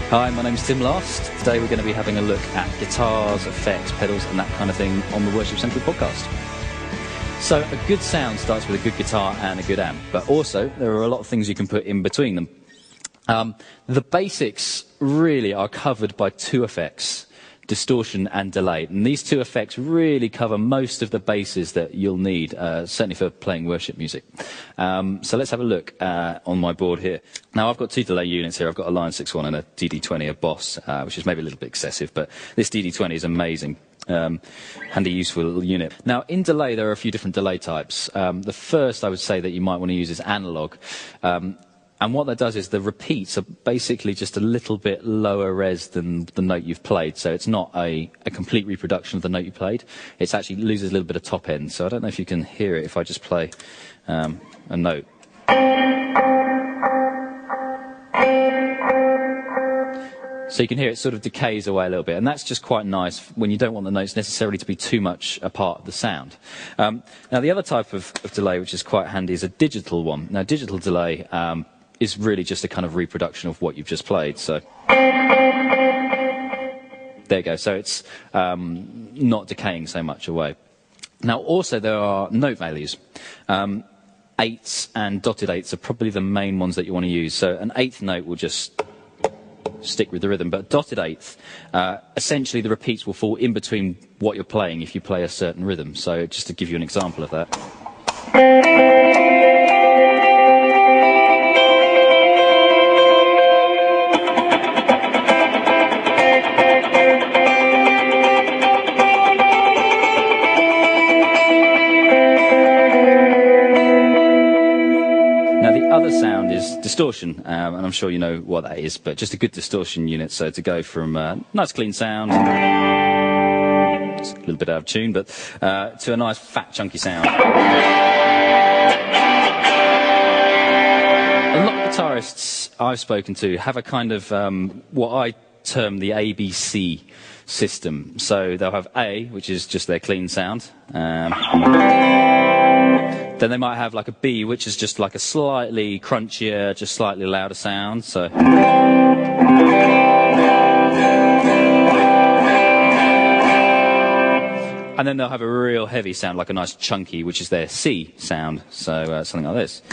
Hi, my name's Tim Last. Today we're going to be having a look at guitars, effects, pedals and that kind of thing on the Worship Central podcast. So a good sound starts with a good guitar and a good amp, but also there are a lot of things you can put in between them. The basics really are covered by two effects, distortion and delay. And these two effects really cover most of the bases that you'll need, certainly for playing worship music. So let's have a look on my board here. Now I've got two delay units here. I've got a Line 6.1 and a DD20, a Boss, which is maybe a little bit excessive, but this DD20 is amazing. Handy, useful little unit. Now in delay there are a few different delay types. The first I would say that you might want to use is analog. And what that does is the repeats are basically just a little bit lower res than the note you've played. So it's not a complete reproduction of the note you played. It actually loses a little bit of top end. So I don't know if you can hear it if I just play a note. So you can hear it sort of decays away a little bit. And that's just quite nice when you don't want the notes necessarily to be too much a part of the sound. Now the other type of delay which is quite handy is a digital one. Now digital delay is really just a kind of reproduction of what you've just played. So there you go. So it's not decaying so much away. Now also there are note values. Eighths and dotted eighths are probably the main ones that you want to use. So an eighth note will just stick with the rhythm, but dotted eighth, essentially the repeats will fall in between what you're playing if you play a certain rhythm. So just to give you an example of that. Other sound is distortion, and I'm sure you know what that is, but just a good distortion unit. So to go from nice clean sound, it's a little bit out of tune, but to a nice fat chunky sound. A lot of guitarists I've spoken to have a kind of what I term the ABC system. So they'll have A, which is just their clean sound. Then they might have like a B, which is just like a slightly crunchier, just slightly louder sound. So, and then they'll have a real heavy sound, like a nice chunky, which is their C sound. So something like this.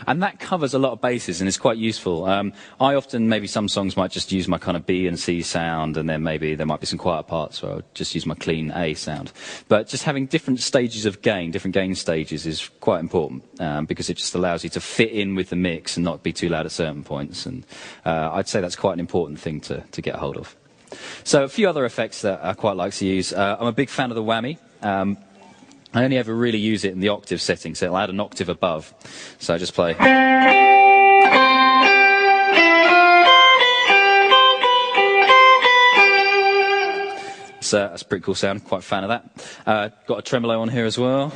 And that covers a lot of bases and is quite useful. I often, maybe some songs might just use my kind of B and C sound, and then maybe there might be some quiet parts where I'll just use my clean A sound. But just having different stages of gain, different gain stages is quite important, because it just allows you to fit in with the mix and not be too loud at certain points. And I'd say that's quite an important thing to get hold of. So a few other effects that I quite like to use. I'm a big fan of the whammy. I only ever really use it in the octave setting, so it'll add an octave above. So I just play. So that's a pretty cool sound, quite a fan of that. Got a tremolo on here as well.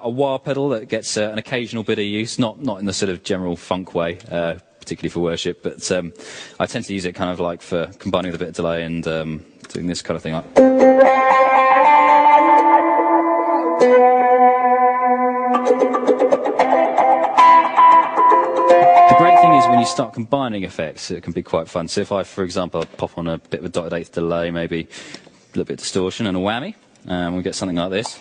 A wah pedal that gets an occasional bit of use, not in the sort of general funk way, particularly for worship, but I tend to use it kind of like for combining with a bit of delay and doing this kind of thing. The great thing is when you start combining effects, it can be quite fun. So if I, for example, pop on a bit of a dotted eighth delay, maybe a little bit of distortion and a whammy, we'll get something like this.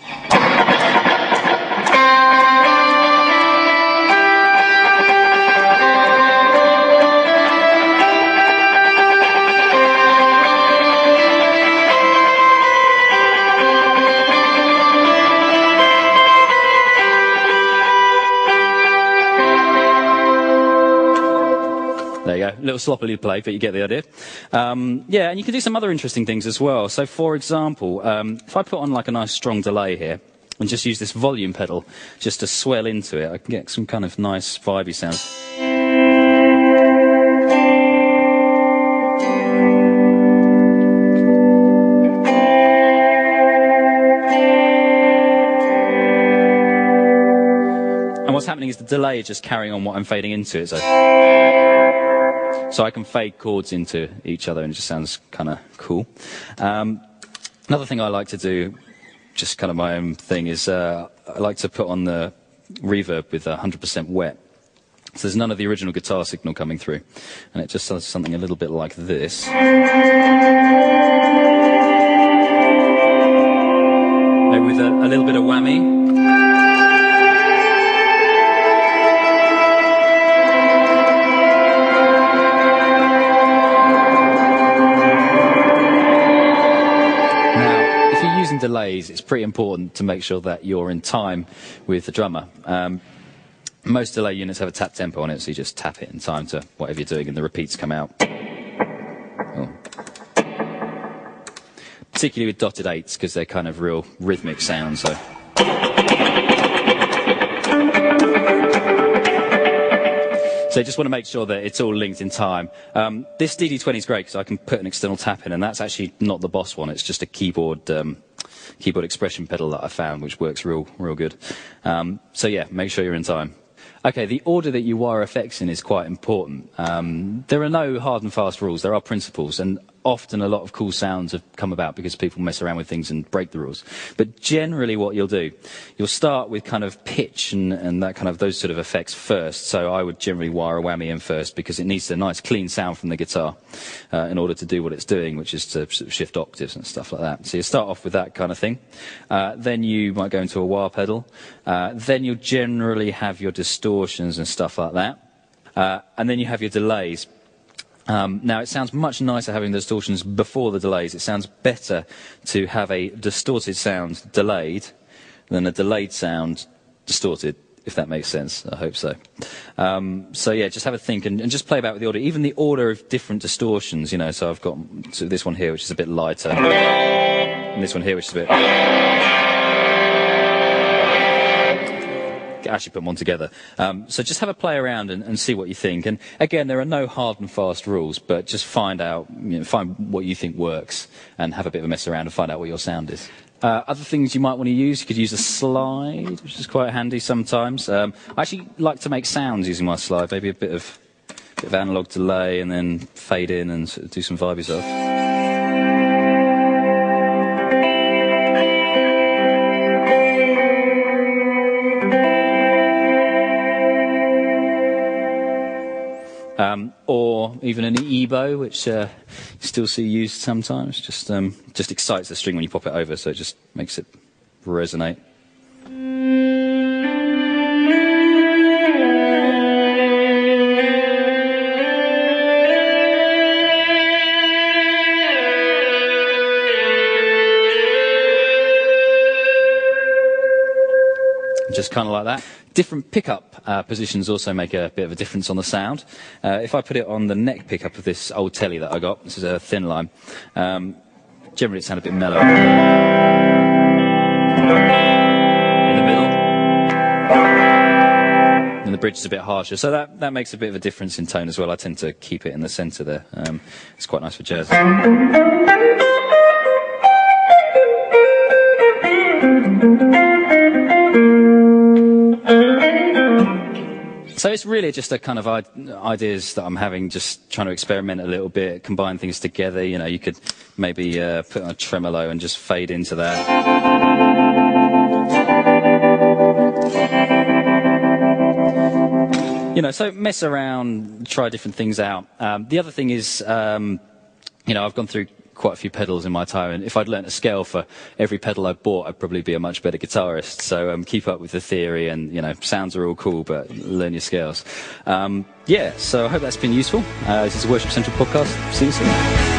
There you go, a little sloppily played, but you get the idea. Yeah, and you can do some other interesting things as well. So, for example, if I put on like a nice strong delay here, and just use this volume pedal just to swell into it, I can get some kind of nice vibey sounds. And what's happening is the delay is just carrying on what I'm fading into it. So So I can fade chords into each other, and it just sounds kind of cool. Another thing I like to do, just kind of my own thing, is I like to put on the reverb with 100% wet. So there's none of the original guitar signal coming through. And it just does something a little bit like this. Maybe with a little bit of whammy. Delays, it's pretty important to make sure that you're in time with the drummer. Most delay units have a tap tempo on it, so you just tap it in time to whatever you're doing and the repeats come out. Oh. Particularly with dotted eights, because they're kind of real rhythmic sounds. So you just want to make sure that it's all linked in time. This DD20 is great because I can put an external tap in, and that's actually not the Boss one. It's just a keyboard expression pedal that I found, which works real good. So yeah, make sure you're in time. Okay, the order that you wire effects in is quite important. There are no hard and fast rules. There are principles, and often a lot of cool sounds have come about because people mess around with things and break the rules. But generally what you'll do, you'll start with kind of pitch and that kind of those sort of effects first. So I would generally wire a whammy in first because it needs a nice clean sound from the guitar in order to do what it's doing, which is to sort of shift octaves and stuff like that. So you start off with that kind of thing. Then you might go into a wah pedal. Then you'll generally have your distortions and stuff like that. And then you have your delays. Now, it sounds much nicer having the distortions before the delays. It sounds better to have a distorted sound delayed than a delayed sound distorted, if that makes sense. I hope so. So yeah, just have a think and just play about with the order. Even the order of different distortions, you know. So I've got this one here, which is a bit lighter, and this one here, which is a bit... actually put them on together. So just have a play around and see what you think. And again, there are no hard and fast rules, but just find what you think works and have a bit of a mess around and find out what your sound is. Other things you might want to use, you could use a slide, which is quite handy sometimes. I actually like to make sounds using my slide, maybe a bit of analog delay and then fade in and sort of do some vibey stuff. Or even an EBow, which you still see used sometimes. Just excites the string when you pop it over, so it just makes it resonate. Just kind of like that. Different pickup positions also make a bit of a difference on the sound. If I put it on the neck pickup of this old telly that I got, this is a thin line, generally it sounds a bit mellow. In the middle. And the bridge is a bit harsher, so that makes a bit of a difference in tone as well. I tend to keep it in the centre there. It's quite nice for jazz. So it's really just a kind of ideas that I'm having, just trying to experiment a little bit, combine things together. You know, you could maybe put on a tremolo and just fade into that. You know, so mess around, try different things out. The other thing is, you know, I've gone through quite a few pedals in my time, and if I'd learnt a scale for every pedal I bought, I'd probably be a much better guitarist. So keep up with the theory, and you know, sounds are all cool, but learn your scales. Yeah, so I hope that's been useful. This is a Worship Central podcast. See you soon.